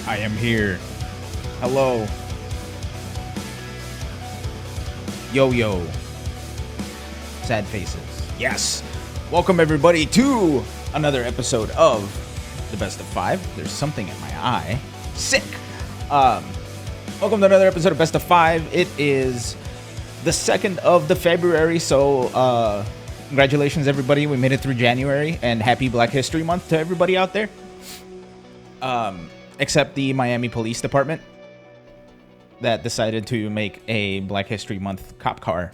I am here. Hello. Yo, yo. Sad faces. Yes. Welcome, everybody, to another episode of the Best of Five. There's something in my eye. Sick. Welcome to another episode of Best of Five. It is the 2nd of the February, so congratulations, everybody. We made it through January, and happy Black History Month to everybody out there. Except the Miami Police Department that decided to make a Black History Month cop car.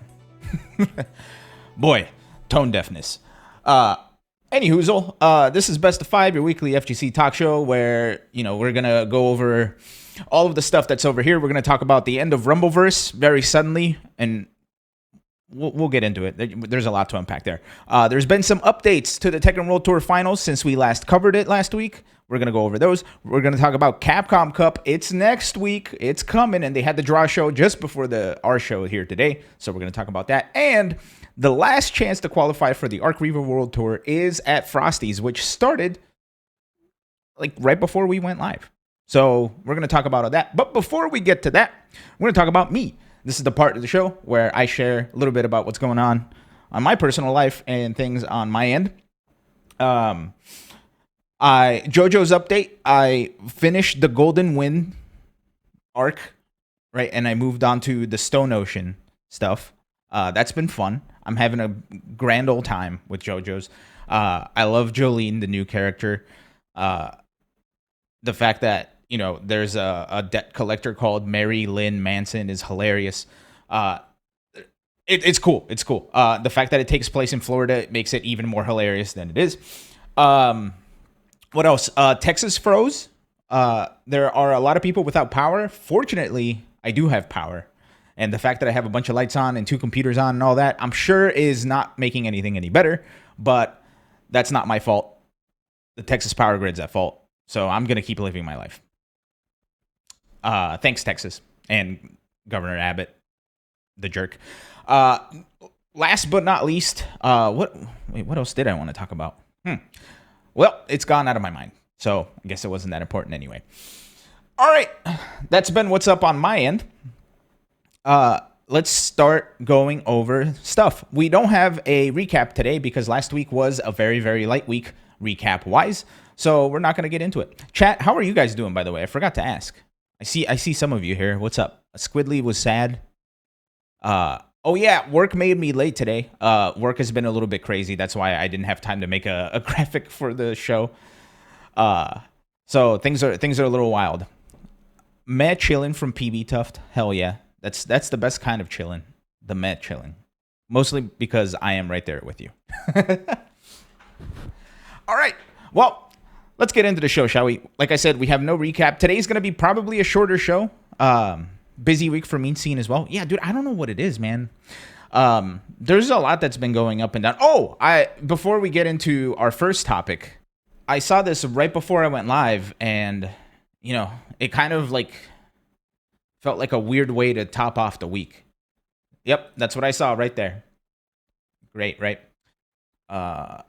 Boy, tone deafness. Anyhoozle, this is Best of Five, your weekly FGC talk show where, we're going to go over all of the stuff that's over here. We're going to talk about the end of Rumbleverse very suddenly, and we'll get into it. There's a lot to unpack there. There's been some updates to the Tekken World Tour Finals since we last covered it last week. We're going to go over those. We're going to talk about Capcom Cup. It's next week. It's coming, and they had the draw show just before our show here today, so we're going to talk about that. And the last chance to qualify for the Arc Reaver World Tour is at Frosties, which started right before we went live. So we're going to talk about all that. But before we get to that, we're going to talk about me. This is the part of the show where I share a little bit about what's going on my personal life and things on my end. JoJo's update. I finished the Golden Wind arc, right? And I moved on to the Stone Ocean stuff. That's been fun. I'm having a grand old time with JoJo's. I love Jolene, the new character. The fact that, there's a debt collector called Mary Lynn Manson is hilarious. It's cool. It's cool. The fact that it takes place in Florida makes it even more hilarious than it is. What else? Texas froze. There are a lot of people without power. Fortunately, I do have power. And the fact that I have a bunch of lights on and 2 computers on and all that, I'm sure is not making anything any better. But that's not my fault. The Texas power grid's at fault. So I'm going to keep living my life. Thanks, Texas. And Governor Abbott, the jerk. Last but not least, what else did I want to talk about? Well, it's gone out of my mind. So I guess it wasn't that important anyway. All right. That's been what's up on my end. Let's start going over stuff. We don't have a recap today because last week was a very, very light week recap-wise. So we're not going to get into it. Chat, how are you guys doing, by the way? I forgot to ask. I see some of you here. What's up? Squidly was sad. Oh, yeah, work made me late today. Work has been a little bit crazy. That's why I didn't have time to make a graphic for the show. So things are a little wild. Meh chillin' from PB Tuft. Hell yeah. That's the best kind of chillin'. The meh chillin'. Mostly because I am right there with you. All right. Well, let's get into the show, shall we? Like I said, we have no recap. Today's going to be probably a shorter show. Busy week for Mean Scene as well. Yeah, dude, I don't know what it is, man. There's a lot that's been going up and down. Oh, before we get into our first topic, I saw this right before I went live, and, it kind of felt like a weird way to top off the week. Yep, that's what I saw right there. Great, right? God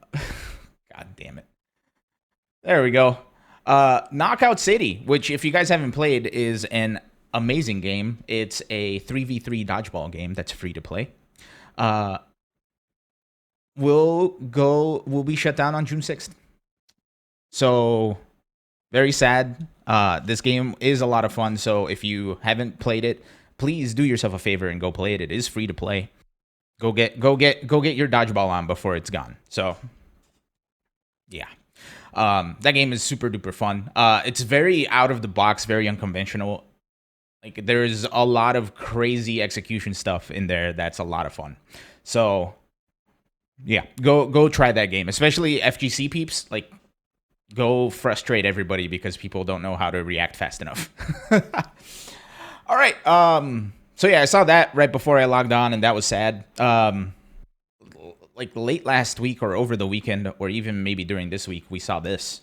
damn it. There we go. Knockout City, which if you guys haven't played is an amazing game. It's a 3v3 dodgeball game that's free to play. Will be shut down on June 6th. So very sad. This game is a lot of fun. So if you haven't played it, please do yourself a favor and go play it. It is free to play. Go get your dodgeball on before it's gone. So yeah. That game is super duper fun. It's very out of the box, very unconventional. There's a lot of crazy execution stuff in there that's a lot of fun. So yeah, go try that game, especially FGC peeps. Go frustrate everybody because people don't know how to react fast enough. All right. So yeah, I saw that right before I logged on, and that was sad. Late last week or over the weekend, or even maybe during this week, we saw this.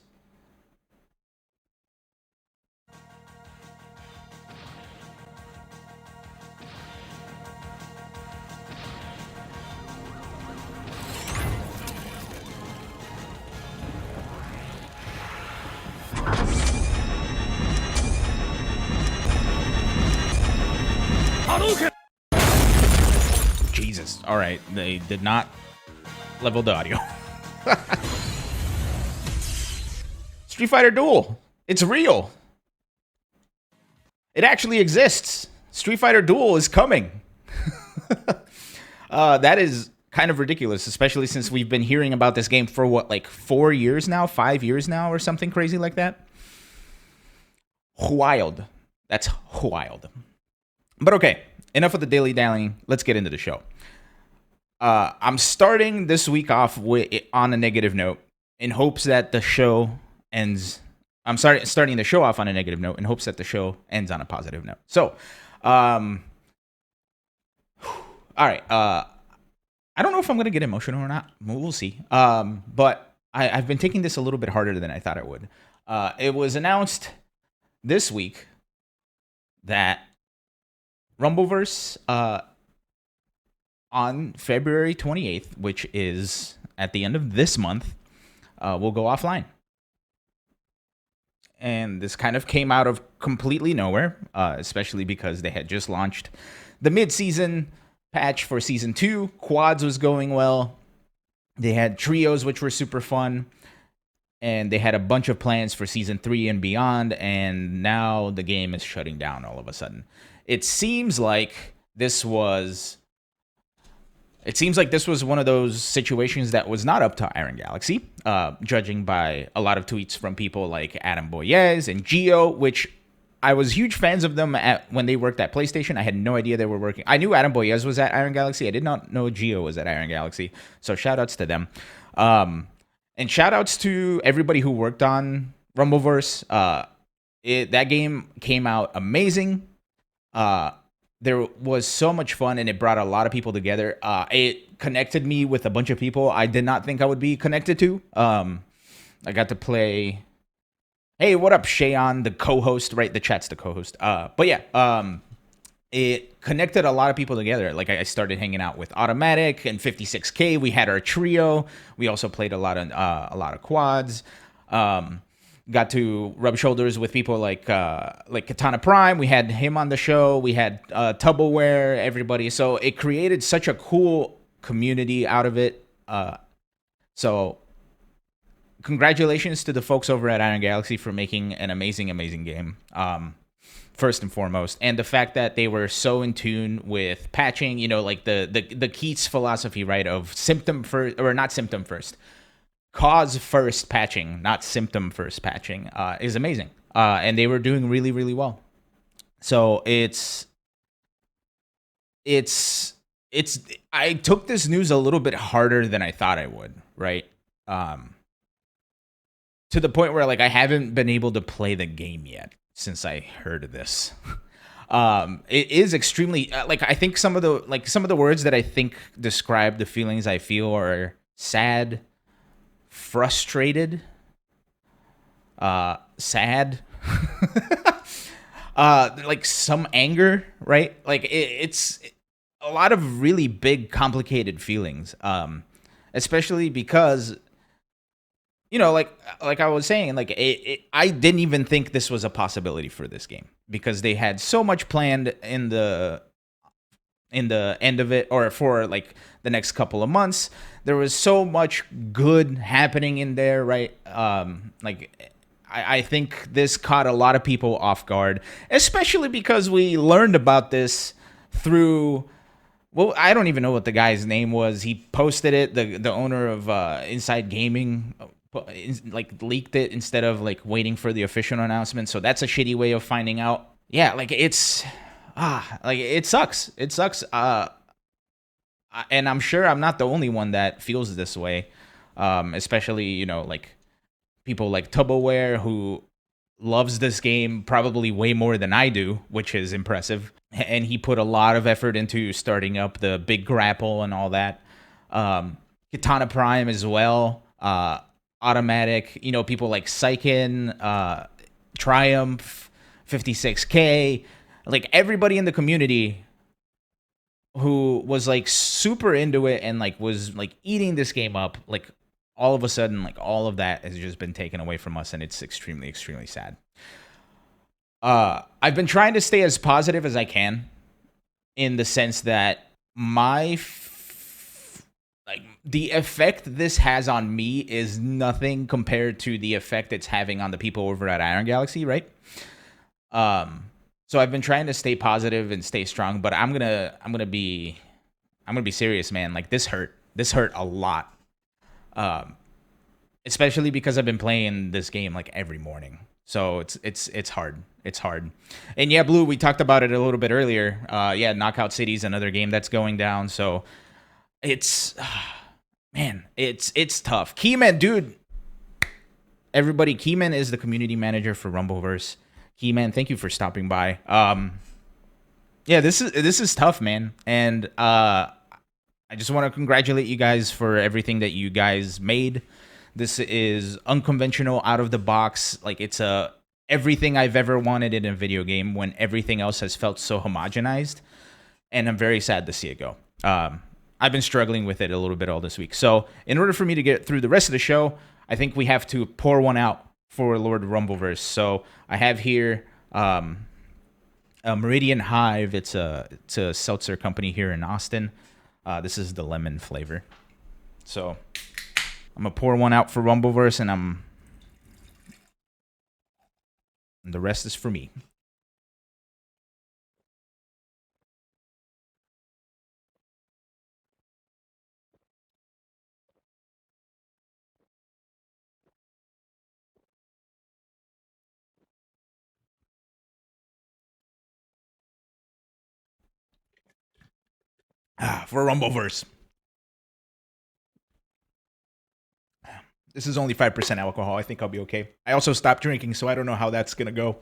Jesus. All right. They did not level the audio. Street Fighter Duel. It's real. It actually exists. Street Fighter Duel is coming. That is kind of ridiculous, especially since we've been hearing about this game for what, like 4 years now, 5 years now, or something crazy like that. Wild. That's wild. But okay, enough of the daily dallying. Let's get into the show. I'm starting this week off on a negative note in hopes that the show ends. I'm starting the show off on a negative note in hopes that the show ends on a positive note. So, all right. I don't know if I'm going to get emotional or not. We'll see. But I've been taking this a little bit harder than I thought I would. It was announced this week that Rumbleverse on February 28th, which is at the end of this month, will go offline. And this kind of came out of completely nowhere, especially because they had just launched the mid-season patch for Season 2. Quads was going well. They had trios, which were super fun. And they had a bunch of plans for Season 3 and beyond. And now the game is shutting down all of a sudden. It seems like this was one of those situations that was not up to Iron Galaxy, judging by a lot of tweets from people like Adam Boyez and Gio, which I was huge fans of them when they worked at PlayStation. I had no idea they were working. I knew Adam Boyez was at Iron Galaxy. I did not know Gio was at Iron Galaxy. So shout-outs to them. And shout-outs to everybody who worked on Rumbleverse. That game came out amazing. There was so much fun, and it brought a lot of people together. It connected me with a bunch of people I did not think I would be connected to. I got to play... Hey, what up, Shayon, the co-host, right? The chat's the co-host. But yeah, it connected a lot of people together. Like, I started hanging out with Automatic and 56K. We had our trio. We also played a lot of quads. Got to rub shoulders with people like Katana Prime. We had him on the show. We had Tubbleware, everybody. So it created such a cool community out of it. So congratulations to the folks over at Iron Galaxy for making an amazing, amazing game. First and foremost, and the fact that they were so in tune with patching, like the Keats philosophy, right, of symptom first, or not symptom first, cause first patching, not symptom first patching, is amazing. And they were doing really, really well. So I took this news a little bit harder than I thought I would, right? To the point where, like, I haven't been able to play the game yet since I heard of this. It is extremely, I think some of the words that I think describe the feelings I feel are sad, frustrated, sad, like some anger, right? Like it's a lot of really big, complicated feelings, especially because, like I was saying, like I didn't even think this was a possibility for this game because they had so much planned in the end of it, or for like the next couple of months. There was so much good happening in there, right? I think this caught a lot of people off guard, especially because we learned about this through, well, I don't even know what the guy's name was. He posted it, the owner of Inside Gaming, like leaked it instead of like waiting for the official announcement. So that's a shitty way of finding out. Yeah, like it sucks. It sucks. And I'm sure I'm not the only one that feels this way. Especially, like people like Tubbleware, who loves this game probably way more than I do, which is impressive. And he put a lot of effort into starting up the big grapple and all that. Katana Prime as well. Automatic, people like Sykin, Triumph, 56K, like everybody in the community who was like super into it and like was like eating this game up, like all of a sudden, like all of that has just been taken away from us, and it's extremely, extremely sad. I've been trying to stay as positive as I can, in the sense that my like the effect this has on me is nothing compared to the effect it's having on the people over at Iron Galaxy, right? So I've been trying to stay positive and stay strong, but I'm gonna be serious, man. Like this hurt a lot, especially because I've been playing this game like every morning. So it's hard. It's hard. And yeah, Blue, we talked about it a little bit earlier. Yeah, Knockout City's another game that's going down. So it's man, it's tough. Keyman, dude. Everybody, Keyman is the community manager for Rumbleverse. Keyman, thank you for stopping by. Yeah, this is tough, man. And I just want to congratulate you guys for everything that you guys made. This is unconventional, out of the box. Like it's everything I've ever wanted in a video game when everything else has felt so homogenized. And I'm very sad to see it go. I've been struggling with it a little bit all this week. So in order for me to get through the rest of the show, I think we have to pour one out for Lord Rumbleverse. So I have here a Meridian Hive. It's a seltzer company here in Austin. This is the lemon flavor. So I'm gonna pour one out for Rumbleverse, and the rest is for me. For Rumbleverse. This is only 5% alcohol. I think I'll be okay. I also stopped drinking, so I don't know how that's going to go.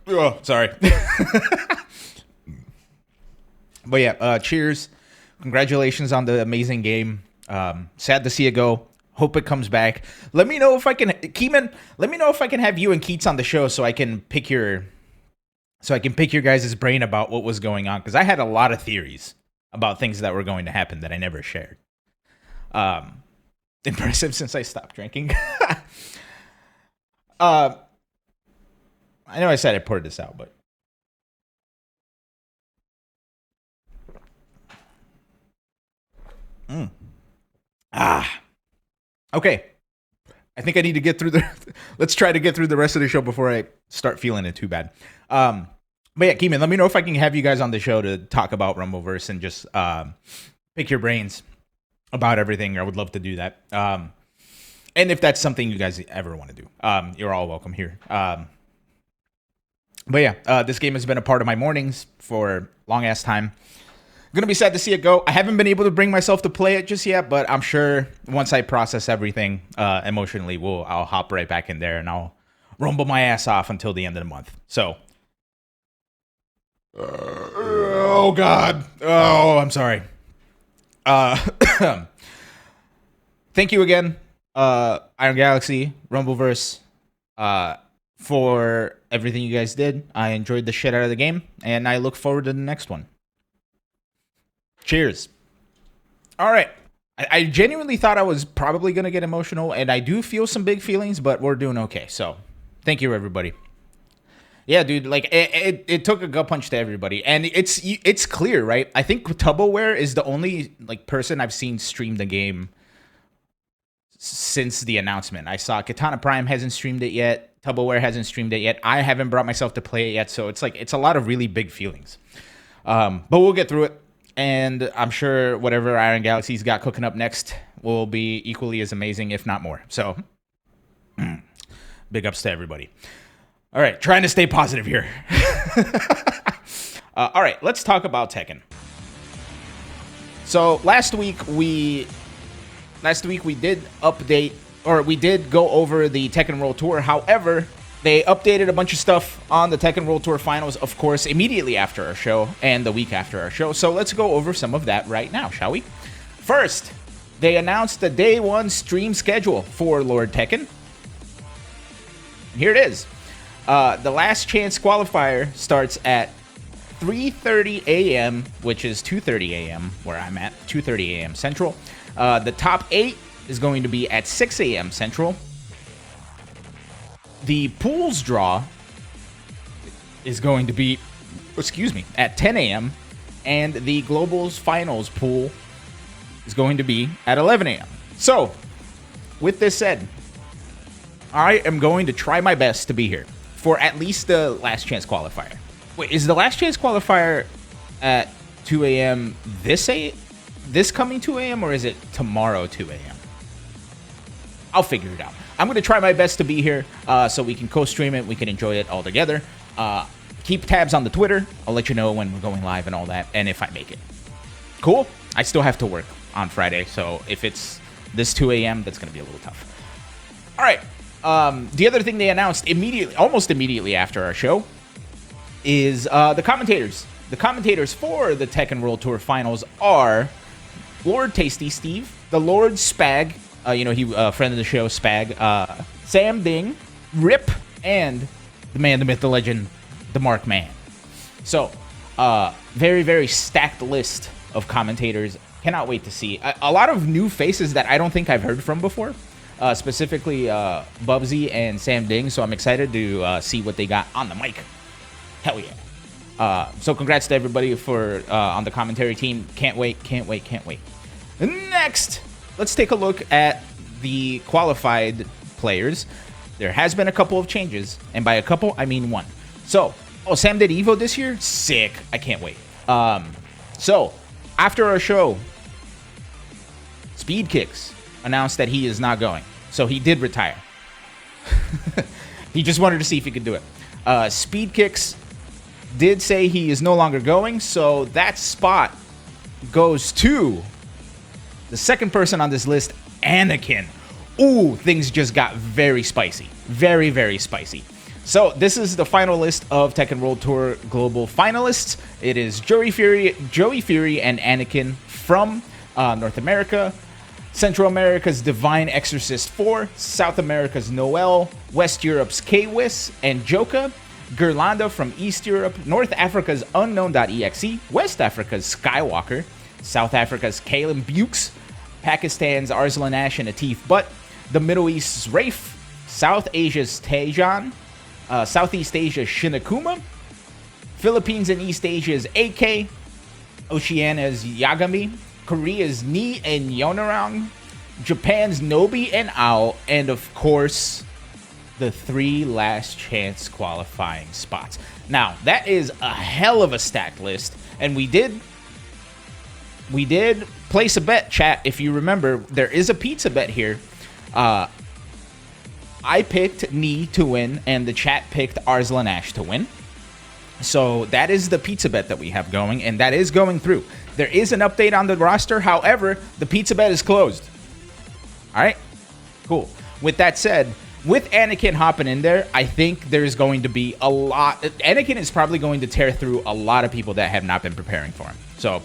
Oh, sorry. But yeah, cheers. Congratulations on the amazing game. Sad to see it go. Hope it comes back. Let me know if I can, Keyman, let me know if I can have you and Keats on the show so I can pick your guys' brain about what was going on, because I had a lot of theories about things that were going to happen that I never shared. Impressive since I stopped drinking. I know I said I poured this out, but okay. I think I need to get through let's try to get through the rest of the show before I start feeling it too bad. But yeah, Keyman, let me know if I can have you guys on the show to talk about Rumbleverse and just pick your brains about everything. I would love to do that. And if that's something you guys ever want to do, you're all welcome here. But yeah, this game has been a part of my mornings for a long ass time. Gonna be sad to see it go. I haven't been able to bring myself to play it just yet, but I'm sure once I process everything emotionally, I'll hop right back in there and I'll rumble my ass off until the end of the month. So, oh God, oh, I'm sorry. Thank you again, Iron Galaxy, Rumbleverse, for everything you guys did. I enjoyed the shit out of the game, and I look forward to the next one. Cheers. All right. I genuinely thought I was probably going to get emotional, and I do feel some big feelings, but we're doing okay. So, thank you, everybody. Yeah, dude, like, it took a gut punch to everybody, and it's clear, right? I think Tubbleware is the only, like, person I've seen stream the game since the announcement. I saw Katana Prime hasn't streamed it yet. Tubbleware hasn't streamed it yet. I haven't brought myself to play it yet, so it's a lot of really big feelings. But we'll get through it. And I'm sure whatever Iron Galaxy's got cooking up next will be equally as amazing, if not more. So, big ups to everybody. All right, trying to stay positive here. All right, let's talk about Tekken. So last week we did update, or we did go over the Tekken World Tour. However, they updated a bunch of stuff on the Tekken World Tour Finals, of course, immediately after our show and the week after our show. So let's go over some of that right now, shall we? First, they announced the day one stream schedule for Lord Tekken. Here it is. The last chance qualifier starts at 3:30 a.m., which is 2:30 a.m. where I'm at, 2:30 a.m. Central. The top 8 is going to be at 6 a.m. Central. The pools draw is going to be, at 10 a.m. and the Global's finals pool is going to be at 11 a.m. So, with this said, I am going to try my best to be here for at least the last chance qualifier. Wait, is the last chance qualifier at 2 a.m. this coming 2 a.m. or is it tomorrow 2 a.m.? I'll figure it out. I'm going to try my best to be here so we can co-stream it. We can enjoy it all together. Keep tabs on the Twitter. I'll let you know when we're going live and all that, and if I make it. Cool? I still have to work on Friday, so if it's this 2 a.m., that's going to be a little tough. All right. The other thing they announced almost immediately after our show is the commentators. The commentators for the Tekken World Tour Finals are Lord Tasty Steve, the Lord Spag, he friend of the show, Spag, Sam Ding, Rip, and the man, the myth, the legend, the Mark Man. So, very, very stacked list of commentators. Cannot wait to see. A lot of new faces that I don't think I've heard from before. Specifically Bubsy and Sam Ding, so I'm excited to see what they got on the mic. Hell yeah. So congrats to everybody for on the commentary team. Can't wait. Next, let's take a look at the qualified players. There has been a couple of changes, and by a couple, I mean one. So, Sam did Evo this year? Sick. I can't wait. So, after our show, Speed Kicks announced that he is not going. So he did retire. He just wanted to see if he could do it. Speed Kicks did say he is no longer going, so that spot goes to the second person on this list, Anakin. Ooh, things just got very spicy. Very, very spicy. So this is the final list of Tekken World Tour Global finalists. It is Joey Fury, and Anakin from North America. Central America's Divine Exorcist 4, South America's Noel, West Europe's K-Wiss and Joka, Gerlanda from East Europe, North Africa's Unknown.exe, West Africa's Skywalker, South Africa's Kalen Bukes, Pakistan's Arslan Ash and Atif Butt, the Middle East's Rafe, South Asia's Tejan, Southeast Asia's Shinakuma, Philippines and East Asia's AK, Oceania's Yagami, Korea's Ni and Yonarang, Japan's Nobi and Ao, and of course, the 3 last chance qualifying spots. Now, that is a hell of a stacked list, and we did place a bet, chat. If you remember, there is a pizza bet here. I picked Ni to win, and the chat picked Arslan Ash to win. So that is the pizza bet that we have going, and that is going through. There is an update on the roster. However, the pizza bet is closed. All right? Cool. With that said, with Anakin hopping in there, I think there's going to be a lot. Anakin is probably going to tear through a lot of people that have not been preparing for him. So,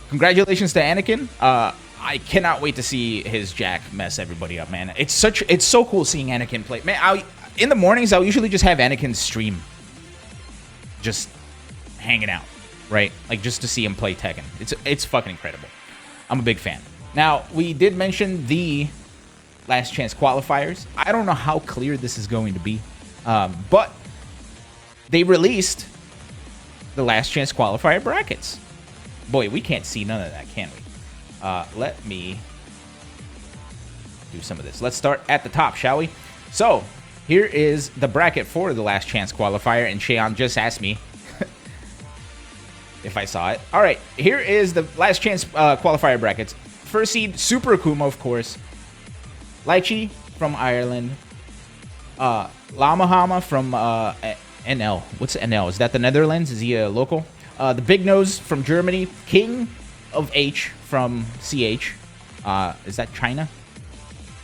congratulations to Anakin. I cannot wait to see his Jack mess everybody up, man. It's so cool seeing Anakin play. Man, in the mornings, I'll usually just have Anakin stream. Just hanging out, right? Like, just to see him play Tekken. It's fucking incredible. I'm a big fan. Now, we did mention the last chance qualifiers. I don't know how clear this is going to be, but they released the last chance qualifier brackets. Boy, we can't see none of that, can we? Let me do some of this. Let's start at the top, shall we? So, here is the bracket for the last chance qualifier, and Cheon just asked me if I saw it. All right, here is the last chance qualifier brackets. First seed, Super Akuma, of course. Lychee from Ireland. Lamahama from NL. What's NL? Is that the Netherlands? Is he a local? The Big Nose from Germany. King of H from CH. Is that China?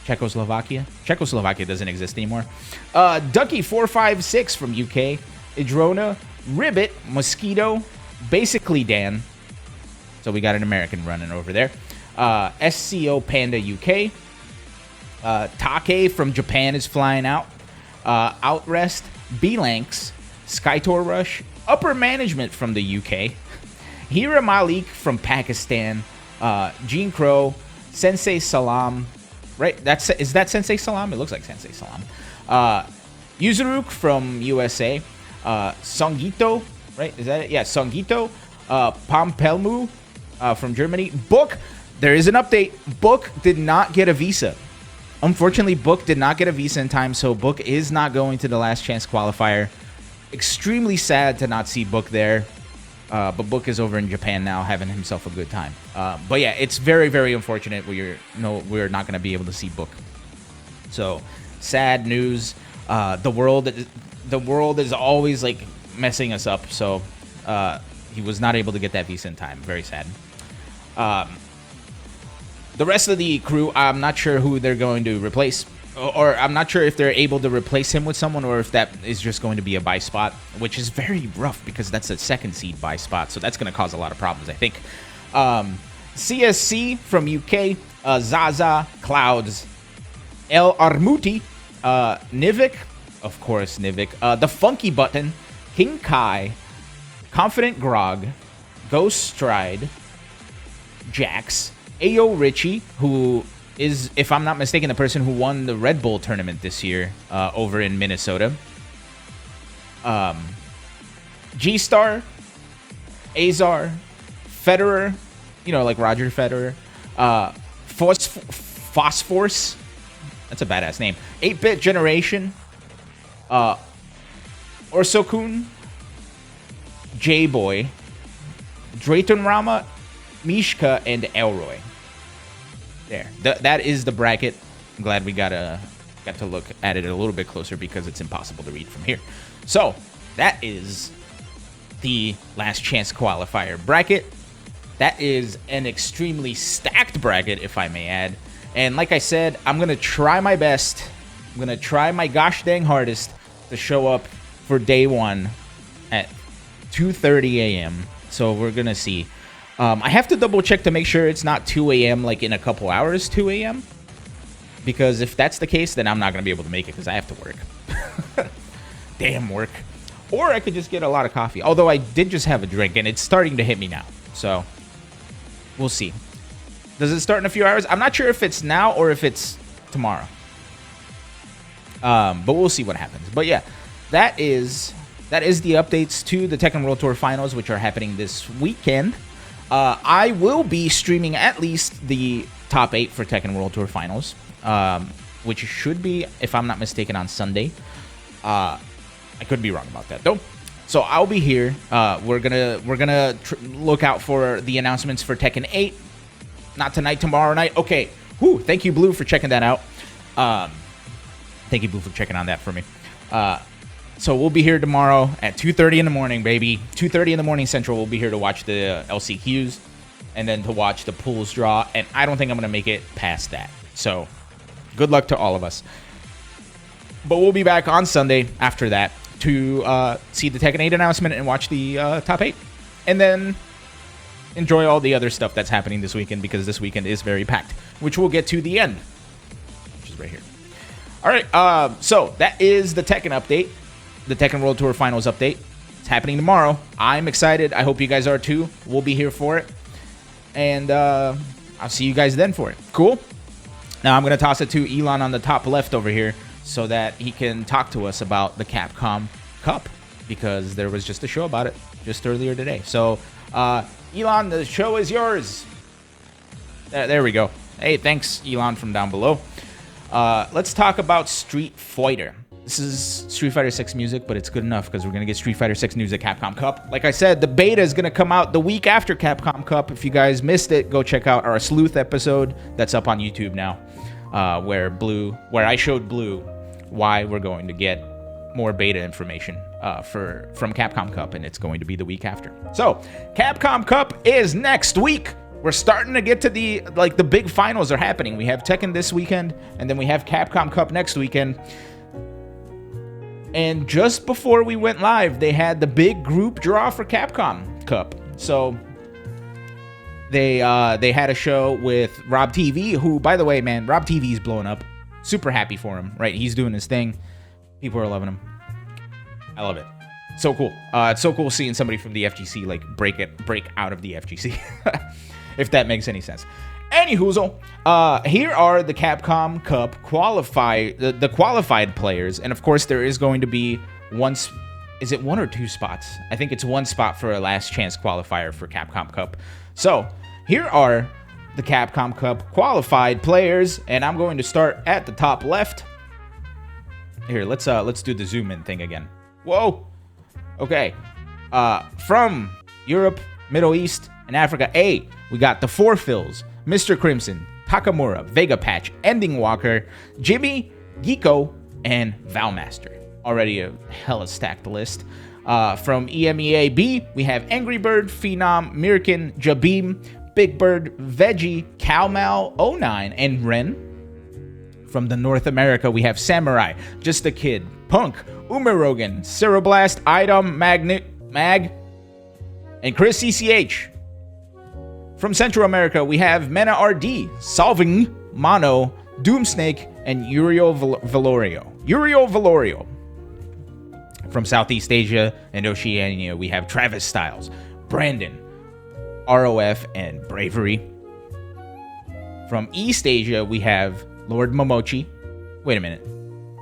Czechoslovakia? Czechoslovakia doesn't exist anymore. Ducky456 from UK. Idrona. Ribbit. Mosquito. Basically Dan. So we got an American running over there. SCO Panda UK. Take from Japan is flying out. Outrest. B-Lanks. Skytor Rush. Upper Management from the UK. Hira Malik from Pakistan. Gene Crow. Sensei Salam. Right? Is that Sensei Salam? It looks like Sensei Salam. Yuzuruk from USA. Songito. Right? Is that it? Yeah, Songito. Pompelmu from Germany. Book, there is an update. Book did not get a visa. Unfortunately, Book did not get a visa in time, so Book is not going to the last chance qualifier. Extremely sad to not see Book there. But Book is over in Japan now, having himself a good time. But yeah, it's very, very unfortunate we're not going to be able to see Book. So sad news. The world is always like messing us up. So he was not able to get that visa in time. Very sad. The rest of the crew, I'm not sure who they're going to replace. Or I'm not sure if they're able to replace him with someone or if that is just going to be a buy spot, which is very rough because that's a second seed buy spot. So that's going to cause a lot of problems, I think. CSC from UK, Zaza, Clouds, El Armuti, Nivik, of course, Nivik, The Funky Button, King Kai, Confident Grog, Ghost Stride, Jax, Ayo Richie, who is, if I'm not mistaken, the person who won the Red Bull tournament this year over in Minnesota. G-Star, Azar, Federer, you know, like Roger Federer, Phosphorus, that's a badass name, 8-Bit Generation, Orsokun, J-Boy, Drayton Rama, Mishka, and Elroy. There. That is the bracket. I'm glad we got to look at it a little bit closer because it's impossible to read from here. So, that is the last chance qualifier bracket. That is an extremely stacked bracket, if I may add. And like I said, I'm going to try my best. I'm going to try my gosh dang hardest to show up for day one at 2:30 a.m. So, we're going to see. I have to double check to make sure it's not 2 a.m. like in a couple hours, 2 a.m. Because if that's the case, then I'm not going to be able to make it because I have to work. Damn work. Or I could just get a lot of coffee. Although I did just have a drink and it's starting to hit me now. So we'll see. Does it start in a few hours? I'm not sure if it's now or if it's tomorrow. But we'll see what happens. But yeah, that is the updates to the Tekken World Tour Finals, which are happening this weekend. I will be streaming at least the top 8 for Tekken World Tour Finals, which should be, if I'm not mistaken, on Sunday. I could be wrong about that though. So I'll be here. We're gonna look out for the announcements for Tekken 8. Not tonight, tomorrow night. Okay. Whew, thank you, Blue, for checking that out. Thank you, Blue, for checking on that for me. So we'll be here tomorrow at 2:30 in the morning, baby. 2:30 in the morning Central. We'll be here to watch the LCQs and then to watch the pools draw. And I don't think I'm going to make it past that. So good luck to all of us. But we'll be back on Sunday after that to see the Tekken 8 announcement and watch the top 8. And then enjoy all the other stuff that's happening this weekend because this weekend is very packed, which we'll get to the end, which is right here. All right, so that is the Tekken update. The Tekken World Tour Finals update. It's happening tomorrow. I'm excited. I hope you guys are too. We'll be here for it. And I'll see you guys then for it. Cool? Now I'm going to toss it to Ilan on the top left over here so that he can talk to us about the Capcom Cup because there was just a show about it just earlier today. So, Ilan, the show is yours. There we go. Hey, thanks, Ilan, from down below. Let's talk about Street Fighter. This is Street Fighter 6 music, but it's good enough because we're going to get Street Fighter 6 news at Capcom Cup. Like I said, the beta is going to come out the week after Capcom Cup. If you guys missed it, go check out our Sleuth episode that's up on YouTube now, where I showed Blue why we're going to get more beta information from Capcom Cup, and it's going to be the week after. So, Capcom Cup is next week. We're starting to get to the big finals are happening. We have Tekken this weekend, and then we have Capcom Cup next weekend. And just before we went live, they had the big group draw for Capcom Cup. So they had a show with Rob TV, who, by the way, man, Rob TV is blowing up. Super happy for him, right? He's doing his thing. People are loving him. I love it. So cool. It's so cool seeing somebody from the FGC like break out of the FGC, if that makes any sense. Anyhoozle, here are the Capcom Cup the qualified players, and of course there is going to be one is it 1 or 2 spots? I think it's 1 spot for a last chance qualifier for Capcom Cup. So here are the Capcom Cup qualified players, and I'm going to start at the top left. Here, let's do the zoom in thing again. Whoa. Okay. From Europe, Middle East, and Africa A, we got the Four Phils, Mr. Crimson, Takamura, Vega Patch, Ending Walker, Jimmy, Geeko, and Valmaster. Already a hella stacked list. From EMEA B, we have Angry Bird, Phenom, Mirkin, Jabim, Big Bird, Veggie, Calmal, 09, and Ren. From the North America, we have Samurai, Just a Kid, Punk, Umarogan, Ceroblast, Idom, Mag, and Chris CCH. From Central America, we have Mena RD, Solving, Mono, Doomsnake, and Uriel Valorio. From Southeast Asia and Oceania, we have Travis Styles, Brandon, ROF, and Bravery. From East Asia, we have Lord Momochi. Wait a minute.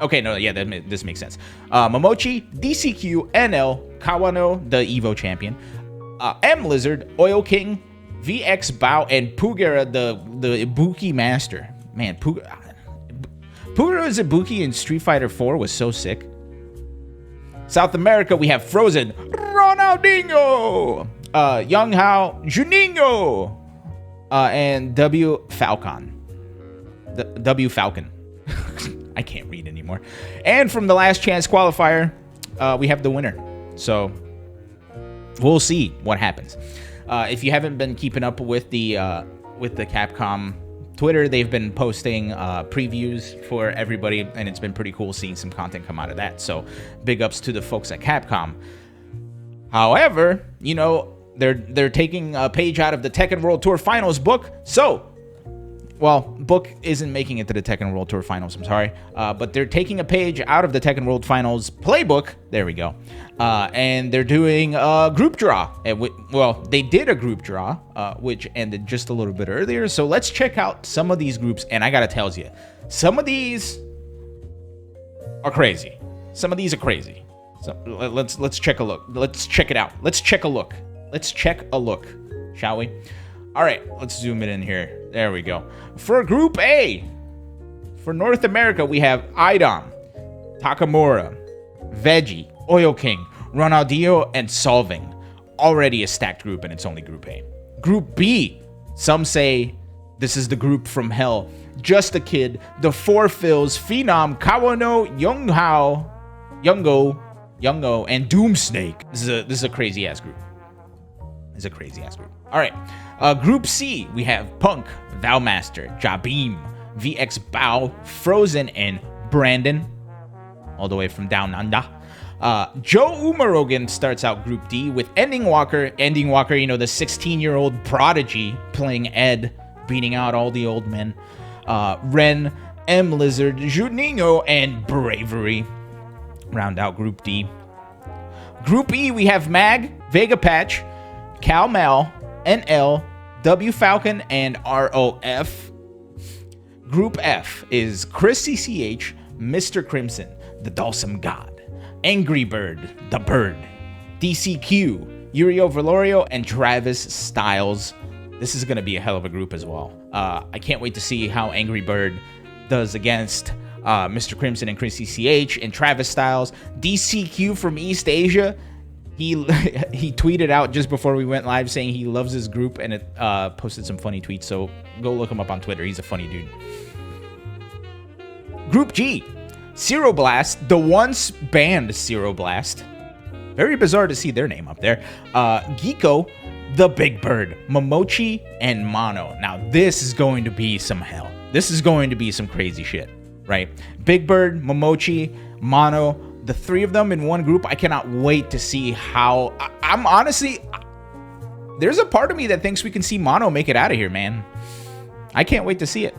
Okay, no, yeah, this makes sense. Momochi, DCQ, NL, Kawano, the Evo champion, M Lizard, Oil King, VX Bao, and Pugera, the Ibuki master. Man, Pugera's Ibuki in Street Fighter 4 was so sick. South America, we have Frozen, Ronaldinho, Young Hao, Juninho, and W Falcon. W Falcon. I can't read anymore. And from the last chance qualifier, we have the winner. So we'll see what happens. If you haven't been keeping up with the Capcom Twitter, they've been posting previews for everybody, and it's been pretty cool seeing some content come out of that. So big ups to the folks at Capcom. However, you know, they're taking a page out of the Tekken World Tour Finals book. So, well, book isn't making it to the Tekken World Tour Finals, I'm sorry. But they're taking a page out of the Tekken World Finals playbook. There we go. And they're doing a group draw. Well, they did a group draw, which ended just a little bit earlier. So let's check out some of these groups. And I gotta tell you, some of these are crazy. Some of these are crazy. So let's check a look. Let's check it out. Let's check a look. Let's check a look, shall we? All right, let's zoom it in here. There we go. For Group A, for North America, we have Idom, Takamura, Veggie, Oil King, Ronaldinho, and Solving. Already a stacked group, and it's only Group A. Group B, some say this is the group from hell. Just a Kid, the Four Phils, Phenom, Kawano, Youngo, and Doomsnake. This is a crazy ass group. All right. Group C, we have Punk, Valmaster, Jabim, VX Bao, Frozen, and Brandon, all the way from down under. Joe Umarogan starts out Group D with Ending Walker, you know, the 16-year-old prodigy playing Ed, beating out all the old men. Ren, M Lizard, Juninho, and Bravery round out Group D. Group E, we have Mag, Vega Patch, Cal Mal, NL, W Falcon, and ROF. Group F is Chris CCH, Mr. Crimson, the Dulcim God, Angry Bird, the Bird, DCQ, Uriel Valorio, and Travis Styles. This is going to be a hell of a group as well. I can't wait to see how Angry Bird does against Mr. Crimson and Chris CCH and Travis Styles. DCQ from East Asia. He tweeted out just before we went live saying he loves his group, and it posted some funny tweets. So go look him up on Twitter. He's a funny dude. Group G, Ceroblast, the once banned Ceroblast. Very bizarre to see their name up there. Geeko, the Big Bird, Momochi, and Mono. Now this is going to be some hell. This is going to be some crazy shit, right? Big Bird, Momochi, Mono. The three of them in one group. I cannot wait to see how. I'm honestly, there's a part of me that thinks we can see Mono make it out of here, man. I can't wait to see it.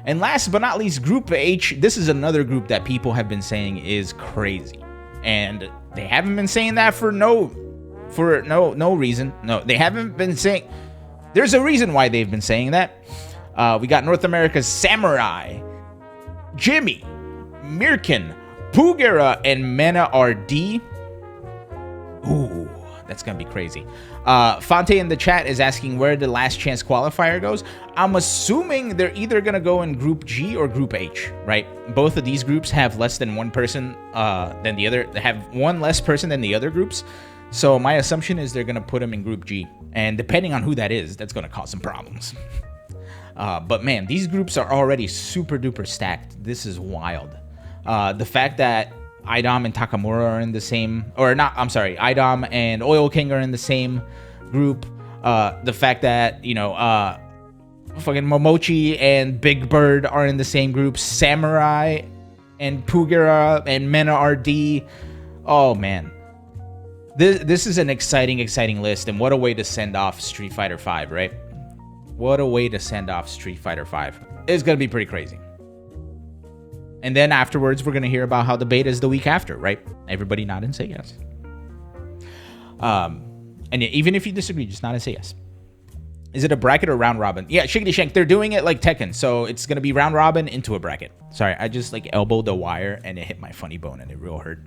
And last but not least, Group H. This is another group that people have been saying is crazy, and they haven't been saying that for no reason. No, they haven't been saying. There's a reason why they've been saying that. We got North America's Samurai, Jimmy, Mirkin, Pugera, and Mena RD. That's going to be crazy. Fonte in the chat is asking where the last chance qualifier goes. I'm assuming they're either going to go in Group G or Group H, right? Both of these groups have less than one person than the other. They have one less person than the other groups. So my assumption is they're going to put them in Group G. And depending on who that is, that's going to cause some problems. But man, these groups are already super duper stacked. This is wild. The fact that Idom and Takamura are in the same, or not, I'm sorry, Idom and Oil King are in the same group. The fact that, you know, fucking Momochi and Big Bird are in the same group. Samurai and Pugura and Mena RD. Oh, man. This is an exciting list, and what a way to send off Street Fighter V, right? What a way to send off Street Fighter V. It's going to be pretty crazy. And then afterwards, we're going to hear about how the beta is the week after, right? Everybody nod and say yes. And even if you disagree, just nod and say yes. Is it a bracket or round robin? Yeah, Shiggity Shank, they're doing it like Tekken. So it's going to be round robin into a bracket. Sorry, I just like elbowed the wire and it hit my funny bone and it real hurt.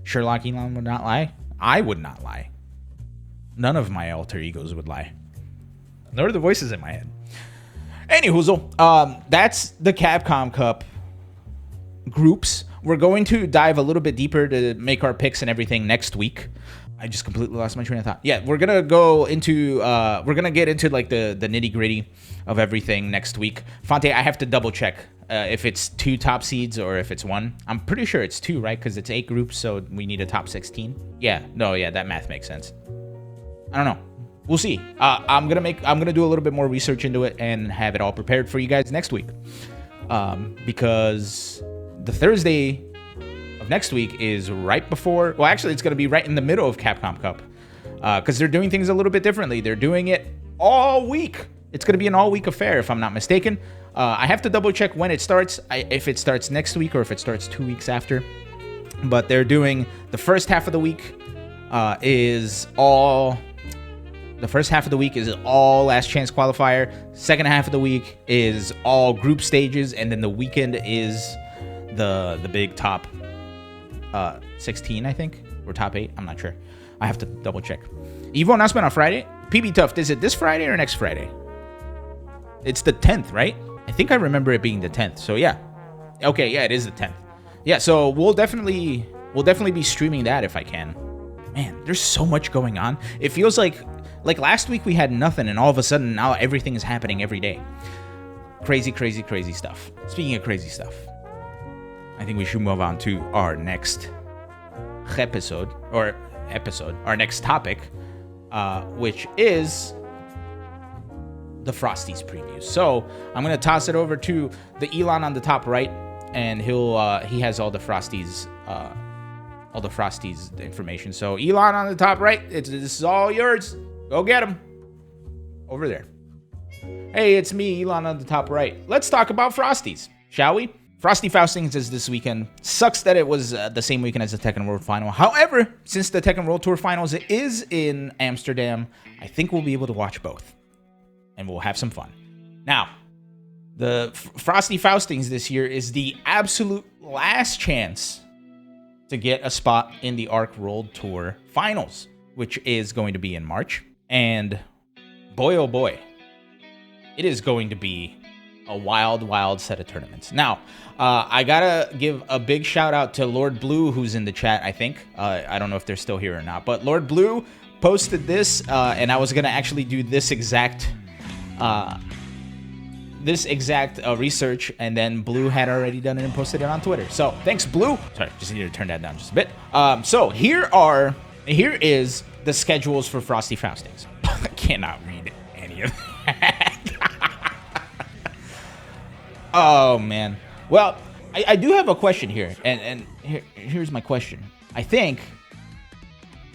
Sherlock Ilan would not lie. I would not lie. None of my alter egos would lie. Nor the voices in my head. Anyhoozle, that's the Capcom Cup groups. We're going to dive a little bit deeper to make our picks and everything next week. I just completely lost my train of thought. Yeah, we're gonna go into we're gonna get into like the nitty gritty of everything next week. Fonte, I have to double check if it's 2 top seeds or if it's 1. I'm pretty sure it's 2, right? Because it's 8 groups, so we need a top 16. Yeah, no, yeah, that math makes sense. I don't know. We'll see. I'm gonna do a little bit more research into it and have it all prepared for you guys next week. Because the Thursday of next week is right before. Well, actually, it's gonna be right in the middle of Capcom Cup. Because they're doing things a little bit differently. They're doing it all week. It's gonna be an all-week affair, if I'm not mistaken. I have to double check when it starts. If it starts next week or if it starts 2 weeks after. But they're doing the first half of the week is all. The first half of the week is all last chance qualifier. Second half of the week is all group stages, and then the weekend is the big top 16, I think, or top 8. I'm not sure. I have to double check. Evo announcement on Friday. PB Tuft, is it this Friday or next Friday? It's the 10th, right? I think I remember it being the 10th. So yeah, okay, yeah, it is the 10th. Yeah, so we'll definitely be streaming that if I can. Man, there's so much going on. It feels like last week we had nothing, and all of a sudden now everything is happening every day. Crazy stuff. Speaking of crazy stuff, I think we should move on to our next episode, our next topic, which is the Frosties preview. So I'm gonna toss it over to the Ilan on the top right, and he has all the Frosties information. So Ilan on the top right, this is all yours. Go get him. Over there. Hey, it's me, Ilan on the top right. Let's talk about Frosties, shall we? Frosty Faustings is this weekend. Sucks that it was the same weekend as the Tekken World Final. However, since the Tekken World Tour Finals is in Amsterdam, I think we'll be able to watch both. And we'll have some fun. Now, the Frosty Faustings this year is the absolute last chance to get a spot in the ARC World Tour Finals, which is going to be in March. And boy, oh boy, it is going to be a wild set of tournaments. Now, I gotta give a big shout out to Lord Blue, who's in the chat, I think. I don't know if they're still here or not, but Lord Blue posted this, and I was gonna actually do this exact research, and then Blue had already done it and posted it on Twitter. So thanks, Blue. Sorry, just need to turn that down just a bit. So here is the schedules for Frosty Faustings. I cannot read any of that. Oh man. Well, I do have a question here, and here's my question. I think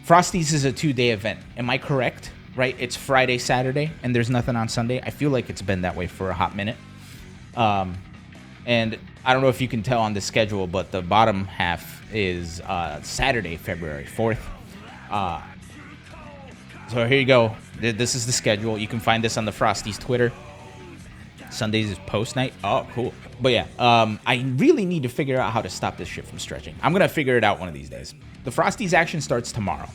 Frosties is a 2-day event. Am I correct? Right? It's Friday, Saturday, and there's nothing on Sunday. I feel like it's been that way for a hot minute. And I don't know if you can tell on the schedule, but the bottom half is Saturday, February 4th. So here you go. This is the schedule. You can find this on the Frosties Twitter. Sundays is post night. Oh, cool. But yeah, I really need to figure out how to stop this shit from stretching. I'm going to figure it out one of these days. The Frosties action starts tomorrow.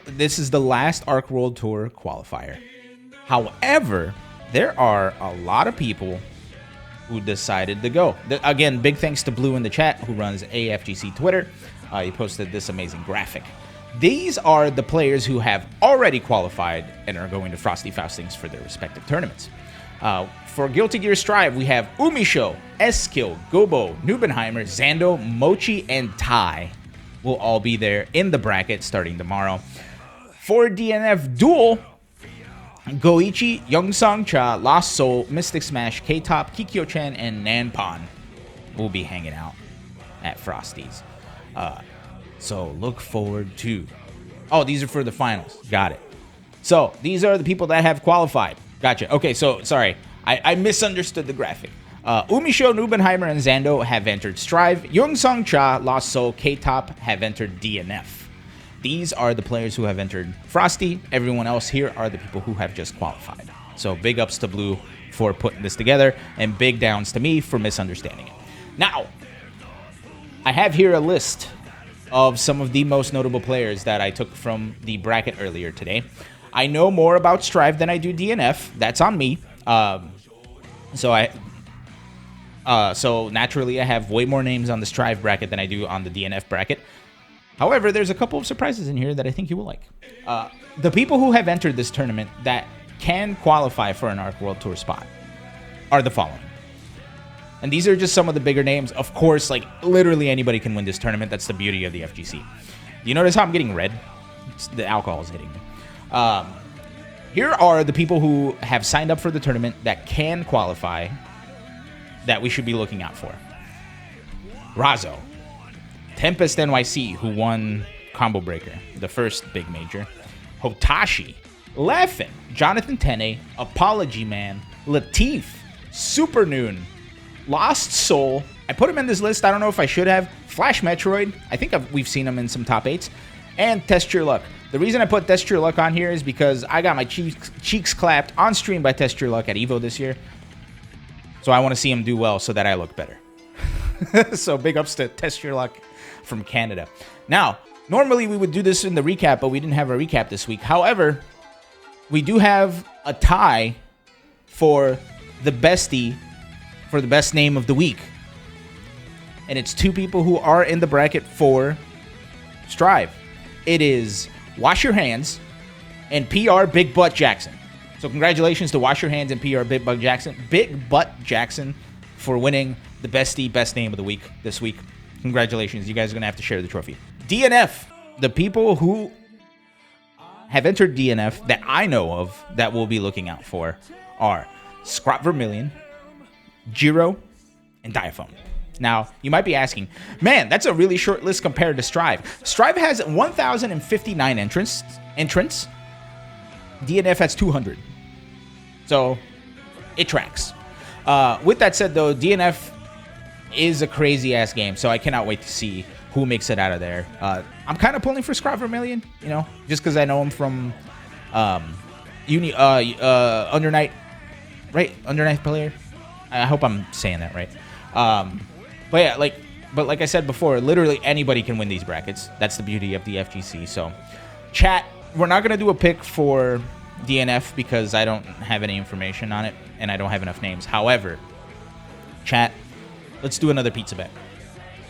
This is the last Arc World Tour qualifier. However, there are a lot of people who decided to go. Again, big thanks to Blue in the chat, who runs AFGC Twitter. He posted this amazing graphic. These are the players who have already qualified and are going to Frosty Faustings for their respective tournaments. For Guilty Gear Strive, we have Umisho, Eskil, Gobo, Nubenheimer, Zando, Mochi, and Tai will all be there in the bracket starting tomorrow. For DNF Duel, Goichi, Youngsang Cha, Lost Soul, Mystic Smash, K-Top, Kikyo-chan, and Nanpon will be hanging out at Frosty's. So look forward to... Oh, these are for the finals. Got it. So these are the people that have qualified. Gotcha. Okay, so sorry. I misunderstood the graphic. Umisho, Nubenheimer, and Zando have entered Strive. Youngsang Cha, Lost Soul, K-Top have entered DNF. These are the players who have entered Frosty. Everyone else here are the people who have just qualified. So big ups to Blue for putting this together, and big downs to me for misunderstanding it. Now, I have here a list of some of the most notable players that I took from the bracket earlier today. I know more about Strive than I do DNF. That's on me. So naturally, I have way more names on the Strive bracket than I do on the DNF bracket. However, there's a couple of surprises in here that I think you will like. The people who have entered this tournament that can qualify for an Arc World Tour spot are the following. And these are just some of the bigger names. Of course, like, literally anybody can win this tournament. That's the beauty of the FGC. You notice how I'm getting red? The alcohol is hitting me. Here are the people who have signed up for the tournament that can qualify that we should be looking out for. Razo. Tempest NYC, who won Combo Breaker, the first big major. Hotashi. Leffen. Jonathan Tene. Apology Man. Latif. Super Noon. Lost Soul. I put him in this list. I don't know if I should have. Flash Metroid. I think we've seen him in some top 8s. And Test Your Luck. The reason I put Test Your Luck on here is because I got my cheeks clapped on stream by Test Your Luck at EVO this year. So I want to see him do well so that I look better. So big ups to Test Your Luck from Canada. Now, normally we would do this in the recap, but we didn't have a recap this week. However, we do have a tie for the bestie for the best name of the week. And it's two people who are in the bracket for Strive. It is Wash Your Hands and PR Big Butt Jackson. So congratulations to Wash Your Hands and PR Big Butt Jackson for winning the bestie best name of the week this week. Congratulations. You guys are going to have to share the trophy. DNF. The people who have entered DNF that I know of that we'll be looking out for are Scrap Vermilion, Jiro, and Diaphone. Now, you might be asking, man, that's a really short list compared to Strive. Strive has 1,059 entrants. DNF has 200. So, it tracks. With that said, though, DNF is a crazy-ass game, so I cannot wait to see who makes it out of there. I'm kind of pulling for Scrap Vermilion, you know, just because I know him from Undernight, right? Undernight player. I hope I'm saying that right. But yeah, like I said before, literally anybody can win these brackets. That's the beauty of the FGC. So, chat, we're not gonna do a pick for DNF because I don't have any information on it and I don't have enough names. However, chat, let's do another pizza bet.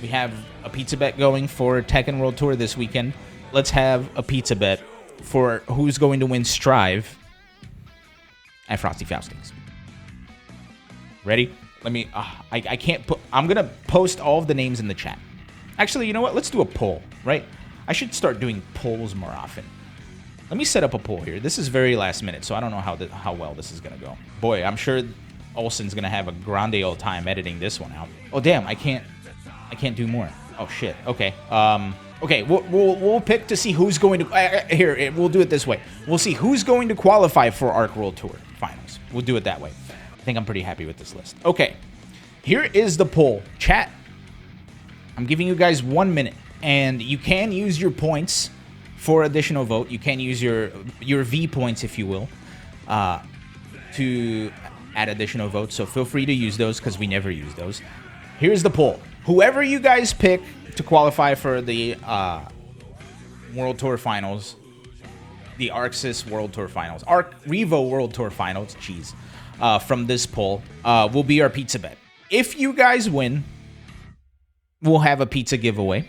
We have a pizza bet going for Tekken World Tour this weekend. Let's have a pizza bet for who's going to win Strive at Frosty Faustings. Ready? Let me, I can't put, I'm going to post all of the names in the chat. Actually, you know what? Let's do a poll, right? I should start doing polls more often. Let me set up a poll here. This is very last minute, so I don't know how well this is going to go. Boy, I'm sure Olsen's going to have a grande old time editing this one out. Oh, damn, I can't do more. Oh, shit. Okay. Okay, we'll pick to see who's going to, here, we'll do it this way. We'll see who's going to qualify for Arc World Tour Finals. We'll do it that way. I think I'm pretty happy with this list. Okay, here is the poll. Chat, I'm giving you guys 1 minute, and you can use your points for additional vote. You can use your V points, if you will, to add additional votes. So feel free to use those because we never use those. Here's the poll. Whoever you guys pick to qualify for the World Tour Finals, the ArcSys World Tour Finals, Arc Revo World Tour Finals, from this poll will be our pizza bet. If you guys win, we'll have a pizza giveaway,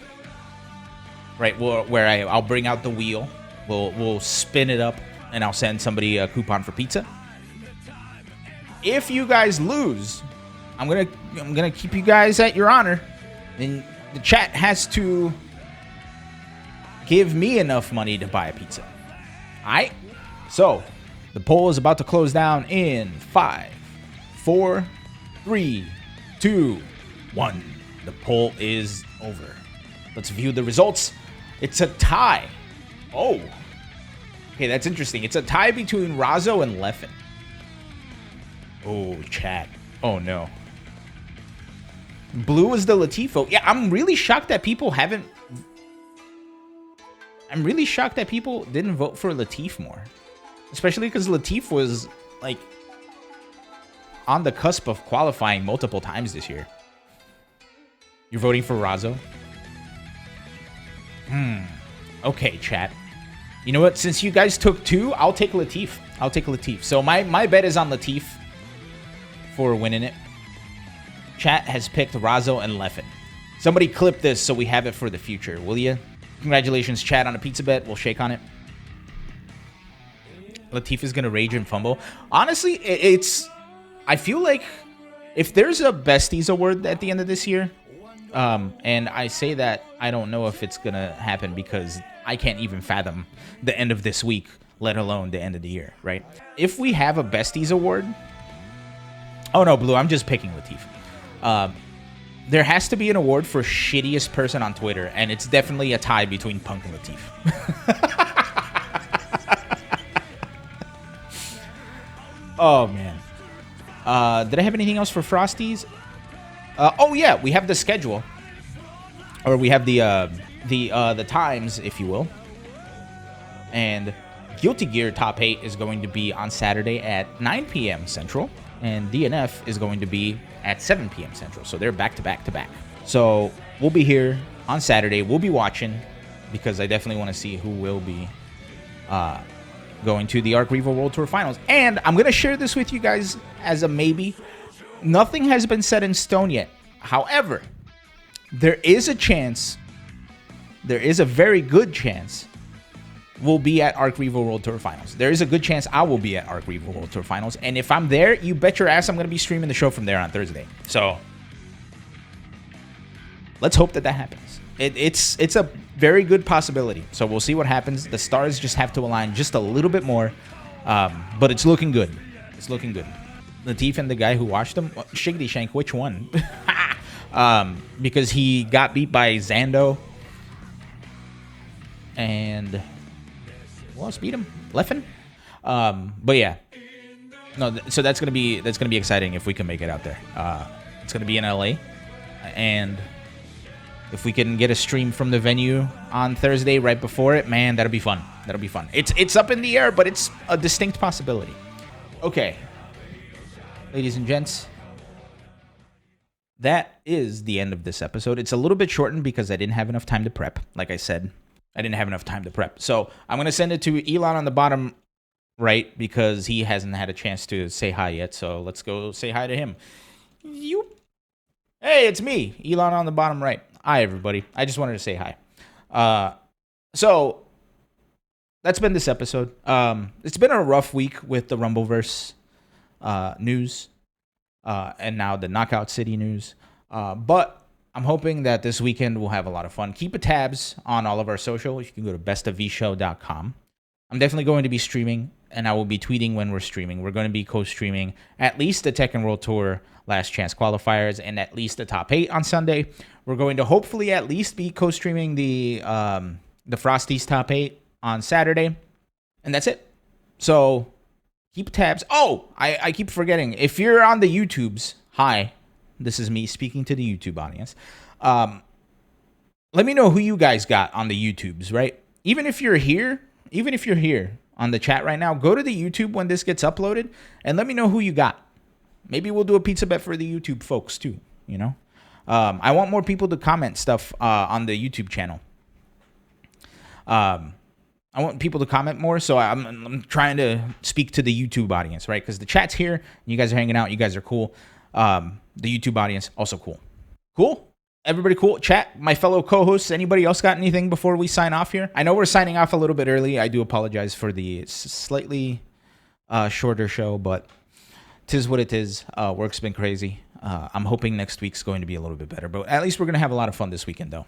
right? Where I'll bring out the wheel, we'll spin it up, and I'll send somebody a coupon for pizza. If you guys lose, I'm gonna keep you guys at your honor, and the chat has to give me enough money to buy a pizza. All right. So the poll is about to close down in 5, 4, 3, 2, 1. The poll is over. Let's view the results. It's a tie. Oh. Okay, that's interesting. It's a tie between Razzo and Leffen. Oh, chat. Oh, no. Blue is the Latifo. Yeah, I'm really shocked that people haven't... I'm really shocked that people didn't vote for Latif more. Especially because Latif was, like, on the cusp of qualifying multiple times this year. You're voting for Razzo? Okay, chat. You know what? Since you guys took 2, I'll take Latif. I'll take Latif. So my bet is on Latif for winning it. Chat has picked Razzo and Leffen. Somebody clip this so we have it for the future, will ya? Congratulations, chat, on a pizza bet. We'll shake on it. Latif is going to rage and fumble. Honestly, it's... I feel like if there's a Besties award at the end of this year, and I say that I don't know if it's going to happen because I can't even fathom the end of this week, let alone the end of the year, right? If we have a Besties award... Oh, no, Blue, I'm just picking Latif. There has to be an award for shittiest person on Twitter, and it's definitely a tie between Punk and Latif. Oh, man. Did I have anything else for Frosties? Oh, yeah, we have the schedule. Or we have the times, if you will. And Guilty Gear Top 8 is going to be on Saturday at 9 p.m. Central. And DNF is going to be at 7 p.m. Central. So they're back to back to back. So we'll be here on Saturday. We'll be watching because I definitely want to see who will be going to the Arc Revo World Tour Finals. And I'm going to share this with you guys as a maybe. Nothing has been set in stone yet. However, there is a chance, there is a very good chance we'll be at Arc Revo World Tour Finals. There is a good chance I will be at Arc Revo World Tour Finals. And if I'm there, you bet your ass I'm going to be streaming the show from there on Thursday. So let's hope that that happens. It's a very good possibility. So we'll see what happens. The stars just have to align just a little bit more. But it's looking good. It's looking good. Latif and the guy who watched him, Shiggity Shank, which one? Because he got beat by Zando. And who else beat him? Leffen? But yeah. No, so that's gonna be exciting if we can make it out there. It's gonna be in LA. And if we can get a stream from the venue on Thursday right before it, man, that'll be fun. That'll be fun. It's up in the air, but it's a distinct possibility. Okay. Ladies and gents, that is the end of this episode. It's a little bit shortened because I didn't have enough time to prep. Like I said, I didn't have enough time to prep. So I'm going to send it to Ilan on the bottom right because he hasn't had a chance to say hi yet. So let's go say hi to him. Hey, it's me, Ilan on the bottom right. Hi, everybody. I just wanted to say hi. So that's been this episode. It's been a rough week with the Rumbleverse news and now the Knockout City news. But I'm hoping that this weekend we'll have a lot of fun. Keep tabs on all of our social. You can go to bestofvshow.com. I'm definitely going to be streaming, and I will be tweeting when we're streaming. We're going to be co-streaming at least the Tekken World Tour Last Chance qualifiers and at least the top 8 on Sunday. We're going to hopefully at least be co-streaming the Frosties top 8 on Saturday, and that's it. So keep tabs. Oh, I keep forgetting. If you're on the YouTubes, hi. This is me speaking to the YouTube audience. Let me know who you guys got on the YouTubes, right? Even if you're here on the chat right now, go to the YouTube when this gets uploaded and let me know who you got. Maybe we'll do a pizza bet for the YouTube folks too, you know? I want more people to comment stuff on the YouTube channel. I want people to comment more, so I'm trying to speak to the YouTube audience, right? Because the chat's here, you guys are hanging out, you guys are cool. The YouTube audience, also cool. Cool? Everybody cool? Chat, my fellow co-hosts, anybody else got anything before we sign off here? I know we're signing off a little bit early. I do apologize for the slightly shorter show, but 'tis what it is. Work's been crazy. I'm hoping next week's going to be a little bit better, but at least we're going to have a lot of fun this weekend, though.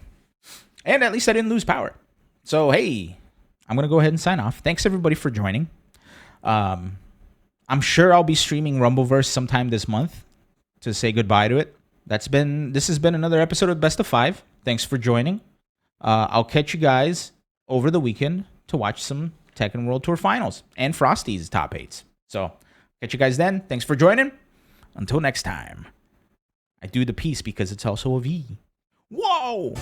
And at least I didn't lose power. So, hey, I'm going to go ahead and sign off. Thanks, everybody, for joining. I'm sure I'll be streaming Rumbleverse sometime this month to say goodbye to it. This has been another episode of Best of 5. Thanks for joining. I'll catch you guys over the weekend to watch some Tekken World Tour Finals and Frosty's top 8s. So, catch you guys then. Thanks for joining. Until next time. I do the peace because it's also a V. Whoa!